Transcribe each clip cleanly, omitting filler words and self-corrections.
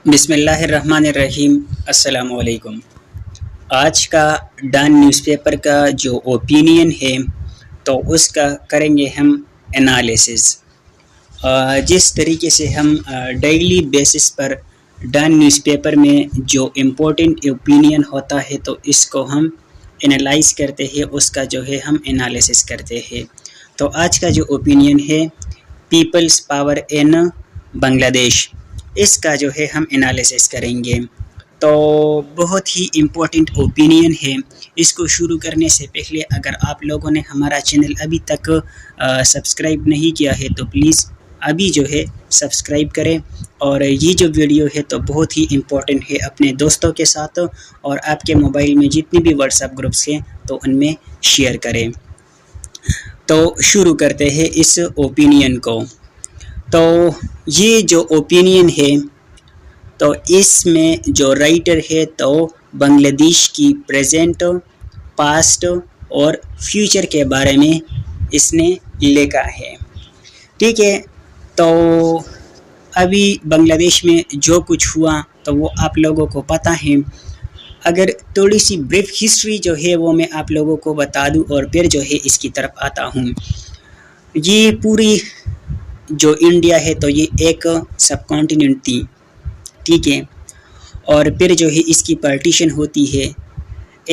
بسم اللہ الرحمن الرحیم۔ السلام علیکم۔ آج کا ڈان نیوز پیپر کا جو اوپینین ہے تو اس کا کریں گے ہم انالیسز۔ جس طریقے سے ہم ڈیلی بیسس پر ڈان نیوز پیپر میں جو امپورٹنٹ اوپینین ہوتا ہے تو اس کو ہم انالائز کرتے ہیں، اس کا جو ہے ہم انالیسز کرتے ہیں۔ تو آج کا جو اوپینین ہے پیپلز پاور ان بنگلہ دیش، اس کا جو ہے ہم انالیسس کریں گے۔ تو بہت ہی امپورٹنٹ اوپینین ہے۔ اس کو شروع کرنے سے پہلے اگر آپ لوگوں نے ہمارا چینل ابھی تک سبسکرائب نہیں کیا ہے تو پلیز ابھی جو ہے سبسکرائب کریں، اور یہ جو ویڈیو ہے تو بہت ہی امپورٹنٹ ہے، اپنے دوستوں کے ساتھ اور آپ کے موبائل میں جتنی بھی واٹس ایپ گروپس ہیں تو ان میں شیئر کریں۔ تو شروع کرتے ہیں اس اوپینین کو۔ تو یہ جو اوپینین ہے تو اس میں جو رائٹر ہے تو بنگلہ دیش کی پریزنٹ، پاسٹ اور فیوچر کے بارے میں اس نے لکھا ہے۔ ٹھیک ہے، تو ابھی بنگلہ دیش میں جو کچھ ہوا تو وہ آپ لوگوں کو پتہ ہے۔ اگر تھوڑی سی بریف ہسٹری جو ہے وہ میں آپ لوگوں کو بتا دوں اور پھر جو ہے اس کی طرف آتا ہوں۔ یہ پوری جو انڈیا ہے تو یہ ایک سب کانٹیننٹ تھی، ٹھیک ہے، اور پھر جو ہے اس کی پارٹیشن ہوتی ہے۔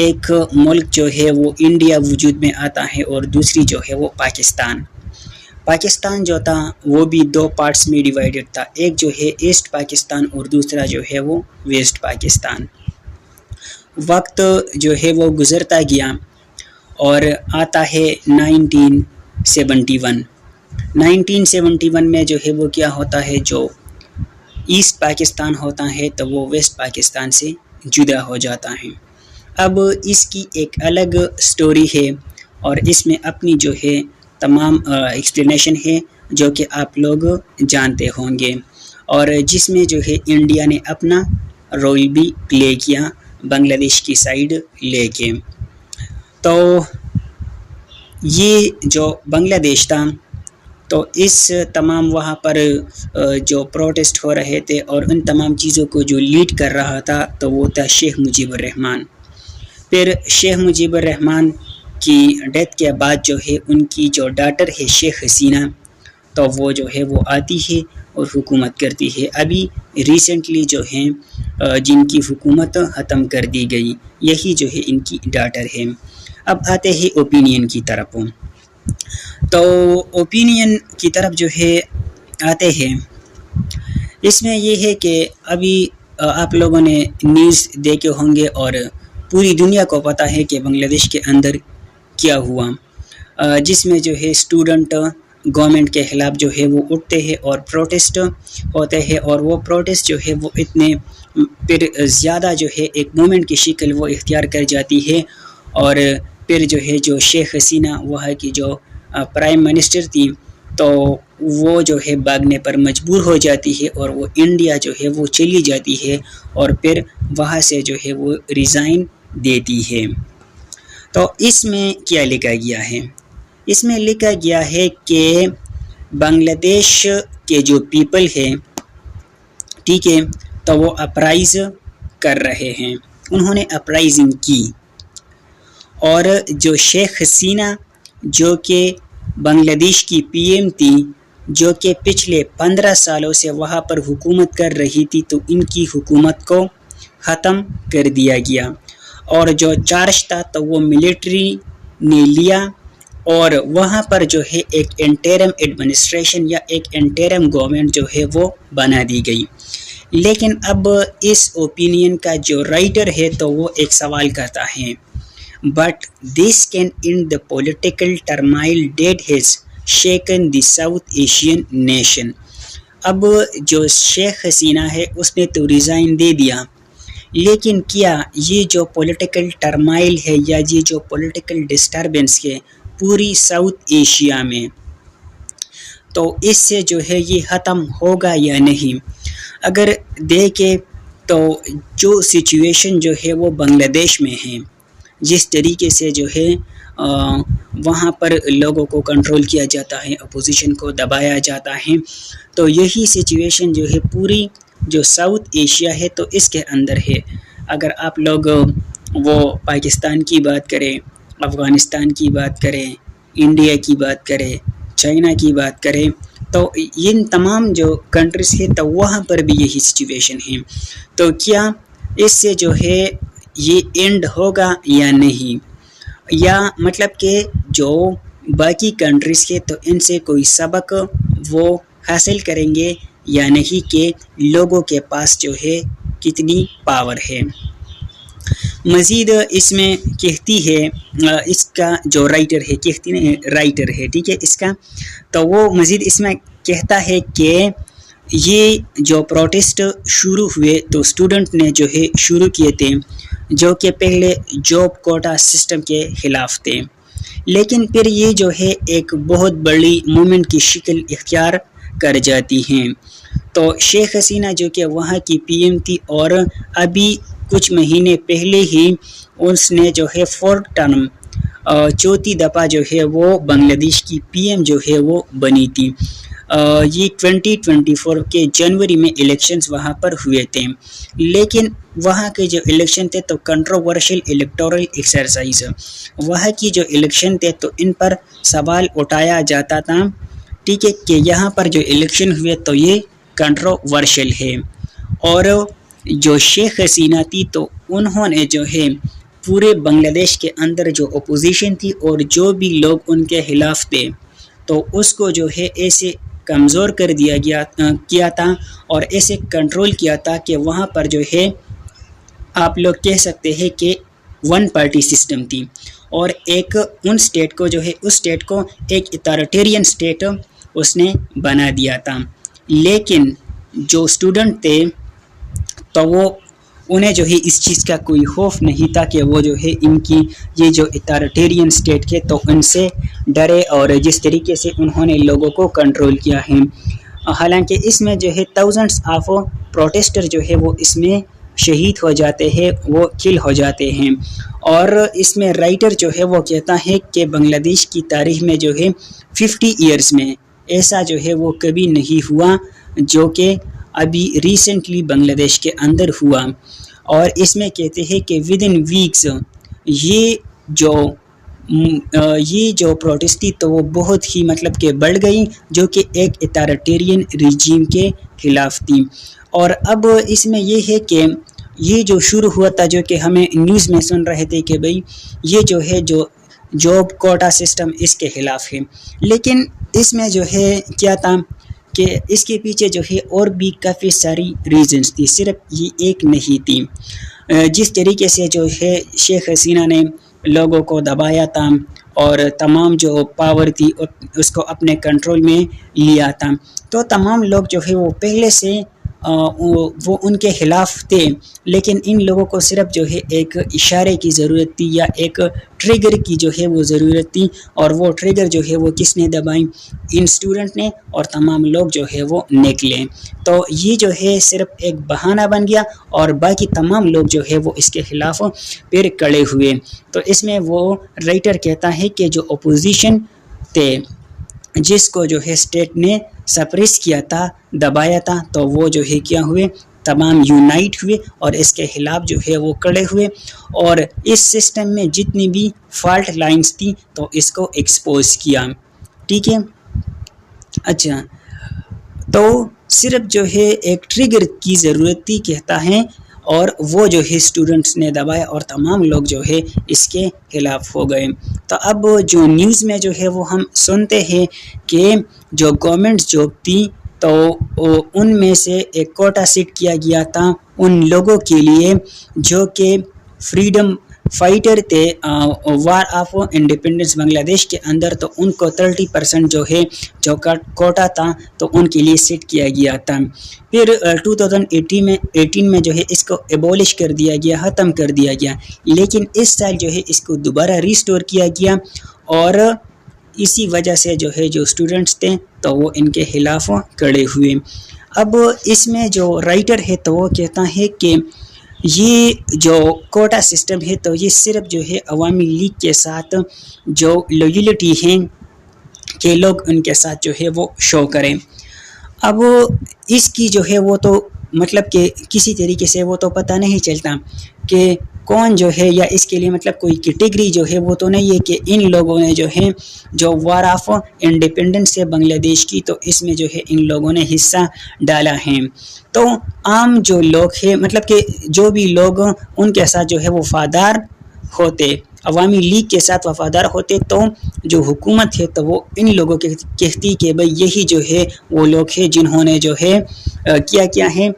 ایک ملک جو ہے وہ انڈیا وجود میں آتا ہے اور دوسری جو ہے وہ پاکستان جو تھا وہ بھی دو پارٹس میں ڈیوائیڈڈ تھا، ایک جو ہے ایسٹ پاکستان اور دوسرا جو ہے وہ ویسٹ پاکستان۔ وقت جو ہے وہ گزرتا گیا اور آتا ہے 1971 میں جو ہے وہ کیا ہوتا ہے، جو ایسٹ پاکستان ہوتا ہے تو وہ ویسٹ پاکستان سے جدا ہو جاتا ہے۔ اب اس کی ایک الگ سٹوری ہے اور اس میں اپنی جو ہے تمام ایکسپلینیشن ہے جو کہ آپ لوگ جانتے ہوں گے، اور جس میں جو ہے انڈیا نے اپنا رول بھی پلے کیا بنگلہ دیش کی سائیڈ لے کے۔ تو یہ جو بنگلہ دیش تھا تو اس تمام وہاں پر جو پروٹیسٹ ہو رہے تھے اور ان تمام چیزوں کو جو لیڈ کر رہا تھا تو وہ تھا شیخ مجیب الرحمن۔ پھر شیخ مجیب الرحمن کی ڈیتھ کے بعد جو ہے ان کی جو ڈاٹر ہے شیخ حسینہ، تو وہ جو ہے وہ آتی ہے اور حکومت کرتی ہے۔ ابھی ریسنٹلی جو ہیں جن کی حکومت ختم کر دی گئی، یہی جو ہے ان کی ڈاٹر ہے۔ اب آتے ہیں اوپینین کی طرف۔ تو اوپینین کی طرف جو ہے آتے ہیں، اس میں یہ ہے کہ ابھی آپ لوگوں نے نیوز دیکھے ہوں گے اور پوری دنیا کو پتہ ہے کہ بنگلہ دیش کے اندر کیا ہوا، جس میں جو ہے اسٹوڈنٹ گورنمنٹ کے خلاف جو ہے وہ اٹھتے ہیں اور پروٹیسٹ ہوتے ہیں، اور وہ پروٹیسٹ جو ہے وہ اتنے پھر زیادہ جو ہے ایک موومنٹ کی شکل وہ اختیار کر جاتی ہے، اور پھر جو ہے جو شیخ حسینہ وہاں کی جو پرائم منسٹر تھی تو وہ جو ہے بھاگنے پر مجبور ہو جاتی ہے اور وہ انڈیا جو ہے وہ چلی جاتی ہے، اور پھر وہاں سے جو ہے وہ ریزائن دیتی ہے۔ تو اس میں کیا لکھا گیا ہے؟ اس میں لکھا گیا ہے کہ بنگلہ دیش کے جو پیپل ہیں، ٹھیک ہے، تو وہ اپرائز کر رہے ہیں، انہوں نے اپرائزنگ کی، اور جو شیخ حسینہ جو کہ بنگلہ دیش کی پی ایم تھی، جو کہ پچھلے 15 سالوں سے وہاں پر حکومت کر رہی تھی، تو ان کی حکومت کو ختم کر دیا گیا، اور جو چارج تھا تو وہ ملٹری نے لیا، اور وہاں پر جو ہے ایک انٹرم ایڈمنسٹریشن یا ایک انٹرم گورنمنٹ جو ہے وہ بنا دی گئی۔ لیکن اب اس اوپینین کا جو رائٹر ہے تو وہ ایک سوال کرتا ہے، but this can end the political turmoil that has shaken the South Asian nation۔ اب جو شیخ حسینہ ہے اس نے تو ریزائن دے دیا، لیکن کیا یہ جو پولیٹیکل ٹرمائل ہے یا یہ جو پولیٹیکل ڈسٹربنس ہے پوری ساؤتھ ایشیا میں، تو اس سے جو ہے یہ ختم ہوگا یا نہیں؟ اگر دیکھیں تو جو سچویشن جو ہے وہ بنگلہ دیش میں ہے، جس طریقے سے جو ہے وہاں پر لوگوں کو کنٹرول کیا جاتا ہے، اپوزیشن کو دبایا جاتا ہے، تو یہی سچویشن جو ہے پوری جو ساؤتھ ایشیا ہے تو اس کے اندر ہے. اگر آپ لوگ وہ پاکستان کی بات کریں، افغانستان کی بات کریں، انڈیا کی بات کریں، چائنا کی بات کریں، تو ان تمام جو کنٹریز ہے تو وہاں پر بھی یہی سچویشن ہے. تو کیا اس سے جو ہے یہ اینڈ ہوگا یا نہیں، یا مطلب کہ جو باقی کنٹریز کے تو ان سے کوئی سبق وہ حاصل کریں گے یا نہیں کہ لوگوں کے پاس جو ہے کتنی پاور ہے. مزید اس میں کہتی ہے اس کا جو رائٹر ہے، کہتی نہیں رائٹر ہے، ٹھیک ہے اس کا، تو وہ مزید اس میں کہتا ہے کہ یہ جو پروٹیسٹ شروع ہوئے تو اسٹوڈنٹ نے جو ہے شروع کیے تھے، جو کہ پہلے جاب کوٹا سسٹم کے خلاف تھے، لیکن پھر یہ جو ہے ایک بہت بڑی موومنٹ کی شکل اختیار کر جاتی ہیں. تو شیخ حسینہ جو کہ وہاں کی پی ایم تھی، اور ابھی کچھ مہینے پہلے ہی اس نے جو ہے 4 ٹرم چوتھی دفعہ جو ہے وہ بنگلہ دیش کی پی ایم جو ہے وہ بنی تھی. یہ 2024 کے جنوری میں الیکشنز وہاں پر ہوئے تھے، لیکن وہاں کے جو الیکشن تھے تو کنٹروورشل الیکٹورل ایکسرسائز، وہاں کی جو الیکشن تھے تو ان پر سوال اٹھایا جاتا تھا، ٹھیک ہے، کہ یہاں پر جو الیکشن ہوئے تو یہ کنٹروورشل ہے. اور جو شیخ حسینہ تھی تو انہوں نے جو ہے پورے بنگلہ دیش کے اندر جو اپوزیشن تھی اور جو بھی لوگ ان کے خلاف تھے تو اس کو جو ہے ایسے کمزور کر کیا تھا اور ایسے کنٹرول کیا تھا کہ وہاں پر جو ہے آپ لوگ کہہ سکتے ہیں کہ 1 پارٹی سسٹم تھی، اور ایک ان اسٹیٹ کو جو ہے اس اسٹیٹ کو ایک اتھارٹیرین اسٹیٹ اس نے بنا دیا تھا. لیکن جو اسٹوڈنٹ تھے تو وہ انہیں جو ہے اس چیز کا کوئی خوف نہیں تھا کہ وہ جو ہے ان کی یہ جو اتھارٹیرین اسٹیٹ کے تو ان سے ڈرے، اور جس طریقے سے انہوں نے لوگوں کو کنٹرول کیا ہے. حالانکہ اس میں جو ہے تھاؤزنڈس آف پروٹیسٹر جو ہے وہ اس میں شہید ہو جاتے ہیں، وہ کل ہو جاتے ہیں. اور اس میں رائٹر جو ہے وہ کہتا ہے کہ بنگلہ دیش کی تاریخ میں جو ہے 50 ایئرز میں ایسا جو ہے وہ کبھی نہیں ہوا جو کہ ابھی ریسنٹلی بنگلہ دیش کے اندر ہوا. اور اس میں کہتے ہیں کہ ودن ویکس یہ جو پروٹیسٹ تھی تو وہ بہت ہی مطلب کہ بڑھ گئی، جو کہ ایک اتھارٹیرین رجیم کے خلاف تھی. اور اب اس میں یہ ہے کہ یہ جو شروع ہوا تھا، جو کہ ہمیں نیوز میں سن رہے تھے کہ بھئی یہ جو ہے جو جاب کوٹا سسٹم اس کے خلاف ہے، لیکن اس میں جو ہے کیا تھا کہ اس کے پیچھے جو ہے اور بھی کافی ساری ریزنز تھی، صرف یہ ایک نہیں تھی. جس طریقے سے جو ہے شیخ حسینہ نے لوگوں کو دبایا تھا اور تمام جو پاور تھی اس کو اپنے کنٹرول میں لیا تھا، تو تمام لوگ جو ہے وہ پہلے سے وہ ان کے خلاف تھے، لیکن ان لوگوں کو صرف جو ہے ایک اشارے کی ضرورت تھی یا ایک ٹریگر کی جو ہے وہ ضرورت تھی، اور وہ ٹریگر جو ہے وہ کس نے دبائی؟ ان اسٹوڈنٹ نے، اور تمام لوگ جو ہے وہ نکلے. تو یہ جو ہے صرف ایک بہانہ بن گیا اور باقی تمام لوگ جو ہے وہ اس کے خلاف پھر کھڑے ہوئے. تو اس میں وہ رائٹر کہتا ہے کہ جو اپوزیشن تھے جس کو جو ہے اسٹیٹ نے سپریس کیا تھا، دبایا تھا، تو وہ جو ہے کیا ہوئے؟ تمام یونائٹ ہوئے اور اس کے خلاف جو ہے وہ کھڑے ہوئے، اور اس سسٹم میں جتنی بھی فالٹ لائنز تھی تو اس کو ایکسپوز کیا. ٹھیک ہے، اچھا، تو صرف جو ہے ایک ٹریگر کی ضرورت تھی کہتا ہے، اور وہ جو ہے اسٹوڈنٹس نے دبایا اور تمام لوگ جو ہے اس کے خلاف ہو گئے. تو اب جو نیوز میں جو ہے وہ ہم سنتے ہیں کہ جو گورنمنٹ جاب تھی تو ان میں سے ایک کوٹا سیٹ کیا گیا تھا ان لوگوں کے لیے جو کہ فریڈم فائٹر تھے وار آف انڈیپینڈنس بنگلہ دیش کے اندر، تو ان کو 30% جو ہے جو کوٹا تھا تو ان کے لیے سیٹ کیا گیا تھا. پھر 2018 میں جو ہے اس کو ایبولش کر دیا گیا، ختم کر دیا گیا، لیکن اس سال جو ہے اس کو دوبارہ ریسٹور کیا گیا، اور اسی وجہ سے جو ہے جو اسٹوڈنٹس تھے تو وہ ان کے خلاف کھڑے ہوئے. اب اس میں جو رائٹر ہے تو وہ کہتا ہے کہ یہ جو کوٹا سسٹم ہے تو یہ صرف جو ہے عوامی لیگ کے ساتھ جو لویلٹی ہے کہ لوگ ان کے ساتھ جو ہے وہ شو کریں. اب اس کی جو ہے وہ تو مطلب کہ کسی طریقے سے وہ تو پتہ نہیں چلتا کہ کون جو ہے، یا اس کے لیے مطلب کوئی کیٹیگری جو ہے وہ تو نہیں ہے کہ ان لوگوں نے جو ہے جو وار آف انڈیپینڈنس ہے بنگلہ دیش کی، تو اس میں جو ہے ان لوگوں نے حصہ ڈالا ہے۔ تو عام جو لوگ ہیں، مطلب کہ جو بھی لوگ ان کے ساتھ جو ہے وفادار ہوتے، عوامی لیگ کے ساتھ وفادار ہوتے، تو جو حکومت ہے تو وہ ان لوگوں کے کہتی کہ بھئی یہی جو ہے وہ لوگ ہیں جنہوں نے جو ہے کیا ہے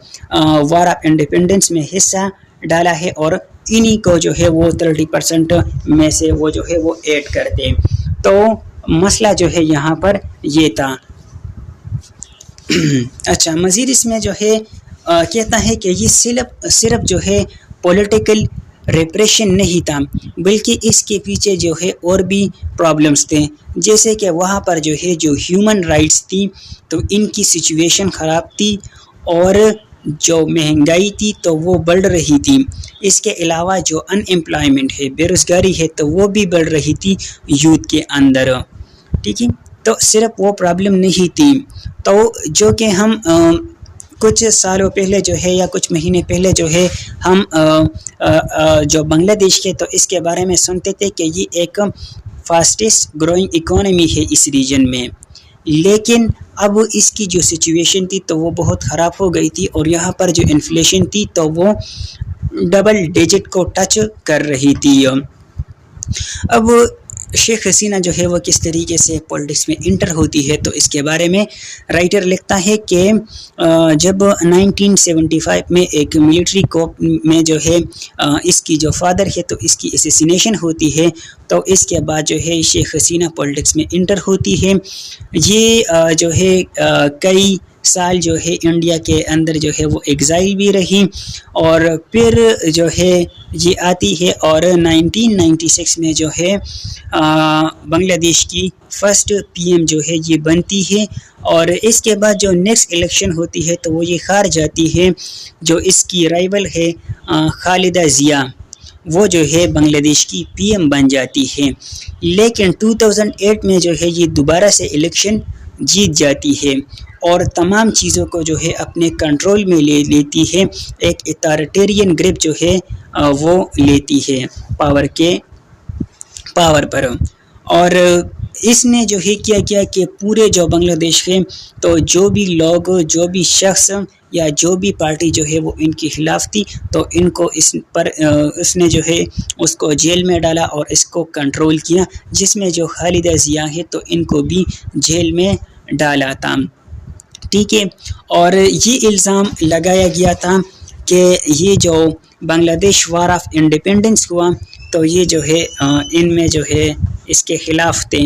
وار آف انڈیپینڈنس میں حصہ ڈالا ہے، اور انہی کو جو ہے وہ 30% میں سے وہ جو ہے وہ ایڈ کرتے۔ تو مسئلہ جو ہے یہاں پر یہ تھا۔ اچھا، مزید اس میں جو ہے کہتا ہے کہ یہ صرف جو ہے پولیٹیکل ریپریشن نہیں تھا، بلکہ اس کے پیچھے جو ہے اور بھی پرابلمز تھے، جیسے کہ وہاں پر جو ہے جو ہیومن رائٹس تھی تو ان کی سچویشن خراب تھی، اور جو مہنگائی تھی تو وہ بڑھ رہی تھی۔ اس کے علاوہ جو ان امپلائمنٹ ہے، بے روزگاری ہے، تو وہ بھی بڑھ رہی تھی یوتھ کے اندر، ٹھیک ہے۔ تو صرف وہ پرابلم نہیں تھی، تو جو کہ ہم کچھ سالوں پہلے جو ہے یا کچھ مہینے پہلے جو ہے ہم جو بنگلہ دیش کے تو اس کے بارے میں سنتے تھے کہ یہ ایک فاسٹسٹ گروئنگ اکانومی ہے اس ریجن میں، لیکن اب اس کی جو سچویشن تھی تو وہ بہت خراب ہو گئی تھی، اور یہاں پر جو انفلیشن تھی تو وہ ڈبل ڈیجٹ کو ٹچ کر رہی تھی۔ اب شیخ حسینہ جو ہے وہ کس طریقے سے پولیٹکس میں انٹر ہوتی ہے، تو اس کے بارے میں رائٹر لکھتا ہے کہ جب 1975 میں ایک ملٹری کوپ میں جو ہے اس کی جو فادر ہے تو اس کی اسیسینیشن ہوتی ہے، تو اس کے بعد جو ہے شیخ حسینہ پولیٹکس میں انٹر ہوتی ہے۔ یہ جو ہے کئی سال جو ہے انڈیا کے اندر جو ہے وہ ایگزائل بھی رہی، اور پھر جو ہے یہ آتی ہے، اور 1996 میں جو ہے بنگلہ دیش کی فرسٹ پی ایم جو ہے یہ بنتی ہے، اور اس کے بعد جو نیکسٹ الیکشن ہوتی ہے تو وہ یہ ہار جاتی ہے، جو اس کی رائیول ہے خالدہ ضیاء، وہ جو ہے بنگلہ دیش کی پی ایم بن جاتی ہے۔ لیکن 2008 میں جو ہے یہ دوبارہ سے الیکشن جیت جاتی ہے، اور تمام چیزوں کو جو ہے اپنے کنٹرول میں لے لیتی ہے، ایک اتھارٹیرین گرپ جو ہے وہ لیتی ہے پاور پر۔ اور اس نے جو ہے کیا کہ پورے جو بنگلہ دیش ہے تو جو بھی لوگ، جو بھی شخص یا جو بھی پارٹی جو ہے وہ ان کے خلاف تھی تو ان کو اس نے جو ہے اس کو جیل میں ڈالا اور اس کو کنٹرول کیا، جس میں جو خالدہ ضیاء ہے تو ان کو بھی جیل میں ڈالا تھا، ٹھیک ہے۔ اور یہ الزام لگایا گیا تھا کہ یہ جو بنگلہ دیش وار آف انڈیپینڈنس ہوا تو یہ جو ہے ان میں جو ہے اس کے خلاف تھے،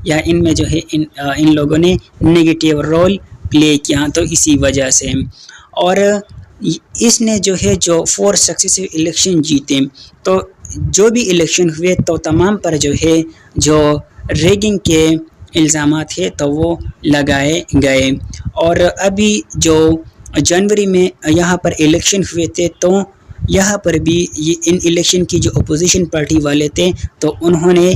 یا ان میں جو ہے ان لوگوں نے نگیٹیو رول پلے کیا، تو اسی وجہ سے۔ اور اس نے جو ہے جو 4 سکسیسو الیکشن جیتے، تو جو بھی الیکشن ہوئے تو تمام پر جو ہے جو ریگنگ کے الزامات ہیں تو وہ لگائے گئے۔ اور ابھی جو جنوری میں یہاں پر الیکشن ہوئے تھے تو یہاں پر بھی ان الیکشن کی جو اپوزیشن پارٹی والے تھے تو انہوں نے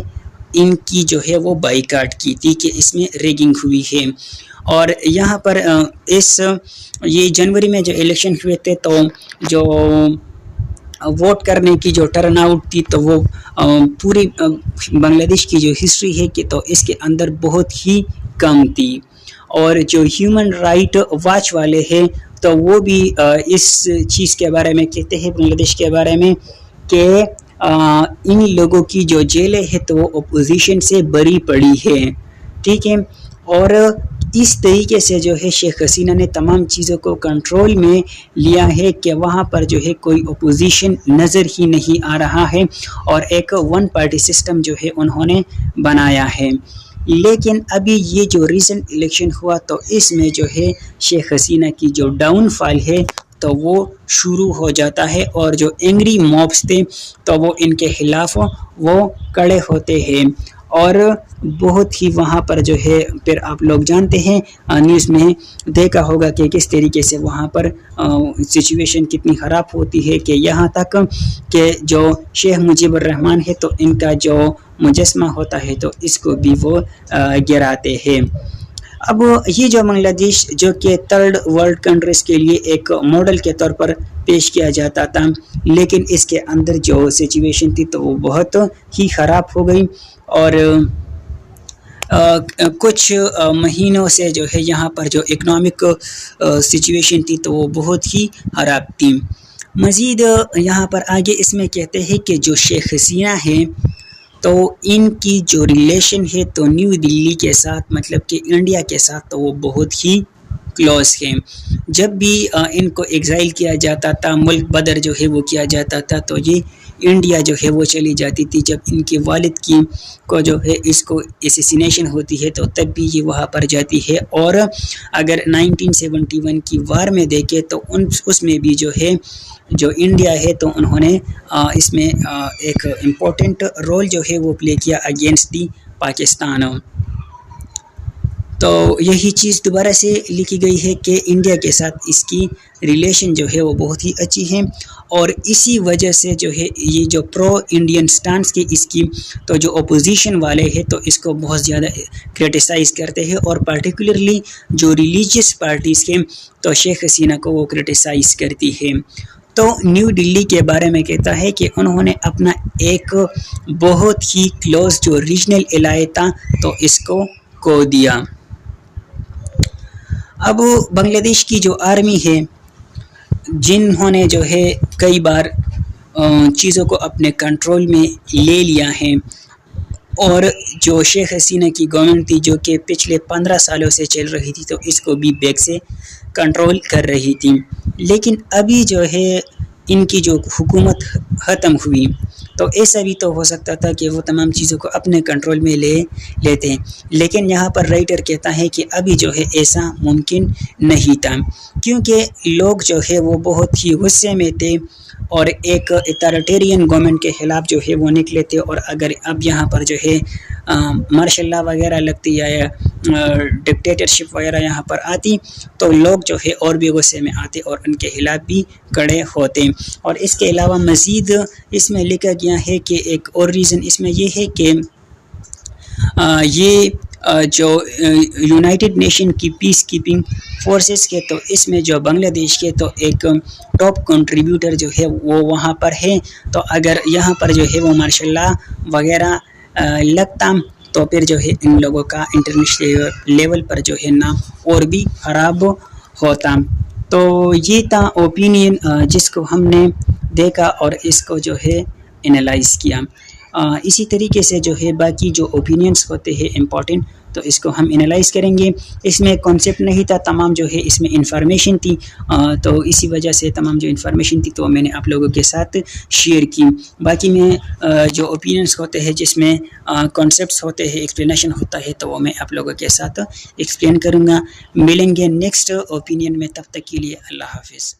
ان کی جو ہے وہ بائیکاٹ کی تھی کہ اس میں ریگنگ ہوئی ہے۔ اور یہاں پر یہ جنوری میں جو الیکشن ہوئے تھے تو جو ووٹ کرنے کی جو ٹرن آؤٹ تھی تو وہ پوری بنگلہ دیش کی جو ہسٹری ہے کہ تو اس کے اندر بہت ہی کم تھی۔ اور جو ہیومن رائٹ واچ والے ہیں تو وہ بھی اس چیز کے بارے میں کہتے ہیں بنگلہ دیش کے بارے میں کہ ان لوگوں کی جو جیلیں ہے تو وہ اپوزیشن سے بری پڑی ہے، ٹھیک ہے۔ اور اس طریقے سے جو ہے شیخ حسینہ نے تمام چیزوں کو کنٹرول میں لیا ہے کہ وہاں پر جو ہے کوئی اپوزیشن نظر ہی نہیں آ رہا ہے، اور ایک 1 پارٹی سسٹم جو ہے انہوں نے بنایا ہے۔ لیکن ابھی یہ جو ریسنٹ الیکشن ہوا تو اس میں جو ہے شیخ حسینہ کی جو ڈاؤن فال ہے تو وہ شروع ہو جاتا ہے، اور جو اینگری موبس تھے تو وہ ان کے خلاف وہ کڑے ہوتے ہیں، اور بہت ہی وہاں پر جو ہے پھر آپ لوگ جانتے ہیں نیوز میں دیکھا ہوگا کہ کس طریقے سے وہاں پر سچویشن کتنی خراب ہوتی ہے، کہ یہاں تک کہ جو شیخ مجیب الرحمان ہے تو ان کا جو مجسمہ ہوتا ہے تو اس کو بھی وہ گراتے ہیں۔ اب یہ جو بنگلہ دیش جو کہ تھرڈ ورلڈ کنٹریز کے لیے ایک ماڈل کے طور پر پیش کیا جاتا تھا، لیکن اس کے اندر جو سچویشن تھی تو وہ بہت ہی خراب ہو گئی، اور کچھ مہینوں سے جو ہے یہاں پر جو اکنامک سچویشن تھی تو وہ بہت ہی خراب تھی۔ مزید یہاں پر آگے اس میں کہتے ہیں کہ جو شیخ حسینہ ہیں تو ان کی جو ریلیشن ہے تو نیو دلی کے ساتھ، مطلب کہ انڈیا کے ساتھ، تو وہ بہت ہی کلوز ہیں۔ جب بھی ان کو ایگزائل کیا جاتا تھا، ملک بدر جو ہے وہ کیا جاتا تھا، تو یہ انڈیا جو ہے وہ چلی جاتی تھی۔ جب ان کے والد کی کو جو ہے اس کو اسیسینیشن ہوتی ہے تو تب بھی یہ وہاں پر جاتی ہے، اور اگر 1971 کی وار میں دیکھیں تو اس میں بھی جو ہے جو انڈیا ہے تو انہوں نے اس میں ایک امپورٹنٹ رول جو ہے وہ پلے کیا اگینسٹ دی پاکستان۔ تو یہی چیز دوبارہ سے لکھی گئی ہے کہ انڈیا کے ساتھ اس کی ریلیشن جو ہے وہ بہت ہی اچھی ہے، اور اسی وجہ سے جو ہے یہ جو پرو انڈین سٹانس کی اس کی تو جو اپوزیشن والے ہیں تو اس کو بہت زیادہ کرٹیسائز کرتے ہیں، اور پرٹیکولرلی جو ریلیجیس پارٹیز کے تو شیخ حسینہ کو وہ کرٹیسائز کرتی ہے۔ تو نیو دلی کے بارے میں کہتا ہے کہ انہوں نے اپنا ایک بہت ہی کلوز جو ریجنل الائے تھا تو اس کو کھو دیا۔ اب بنگلہ دیش کی جو آرمی ہے، جنہوں نے جو ہے کئی بار چیزوں کو اپنے کنٹرول میں لے لیا ہے، اور جو شیخ حسینہ کی گورنمنٹ تھی جو کہ پچھلے 15 سالوں سے چل رہی تھی تو اس کو بھی بیک سے کنٹرول کر رہی تھی، لیکن ابھی جو ہے ان کی جو حکومت ختم ہوئی تو ایسا بھی تو ہو سکتا تھا کہ وہ تمام چیزوں کو اپنے کنٹرول میں لے لیتے ہیں، لیکن یہاں پر رائٹر کہتا ہے کہ ابھی جو ہے ایسا ممکن نہیں تھا، کیونکہ لوگ جو ہے وہ بہت ہی غصے میں تھے اور ایک اتھارٹیرین گورنمنٹ کے خلاف جو ہے وہ نکلے تھے، اور اگر اب یہاں پر جو ہے مارشل لا وغیرہ لگتی یا ڈکٹیٹرشپ وغیرہ یہاں پر آتی تو لوگ جو ہے اور بھی غصے میں آتے اور ان کے خلاف بھی کڑے ہوتے۔ اور اس کے علاوہ مزید اس میں لکھا گیا ہے کہ ایک اور ریزن اس میں یہ ہے کہ یہ جو یونائٹڈ نیشن کی پیس کیپنگ فورسز کے تو اس میں جو بنگلہ دیش کے تو ایک ٹاپ کنٹریبیوٹر جو ہے وہ وہاں پر ہے، تو اگر یہاں پر جو ہے وہ مارشل لا وغیرہ لگتا تو پھر جو ہے ان لوگوں کا انٹرنیشنل لیول پر جو ہے نام اور بھی خراب ہوتا۔ تو یہ تھا اوپینین جس کو ہم نے دیکھا اور اس کو جو ہے انالائز کیا۔ اسی طریقے سے جو ہے باقی جو اوپینینس ہوتے ہیں امپورٹنٹ تو اس کو ہم انالائز کریں گے۔ اس میں کانسیپٹ نہیں تھا، تمام جو ہے اس میں انفارمیشن تھی، تو اسی وجہ سے تمام جو انفارمیشن تھی تو میں نے آپ لوگوں کے ساتھ شیئر کی۔ باقی میں جو اوپینینس ہوتے ہیں جس میں کانسیپٹس ہوتے ہیں، ایکسپلینیشن ہوتا ہے تو وہ میں آپ لوگوں کے ساتھ ایکسپلین کروں گا۔ ملیں گے نیکسٹ اوپینین میں، تب تک کے لیے اللہ حافظ۔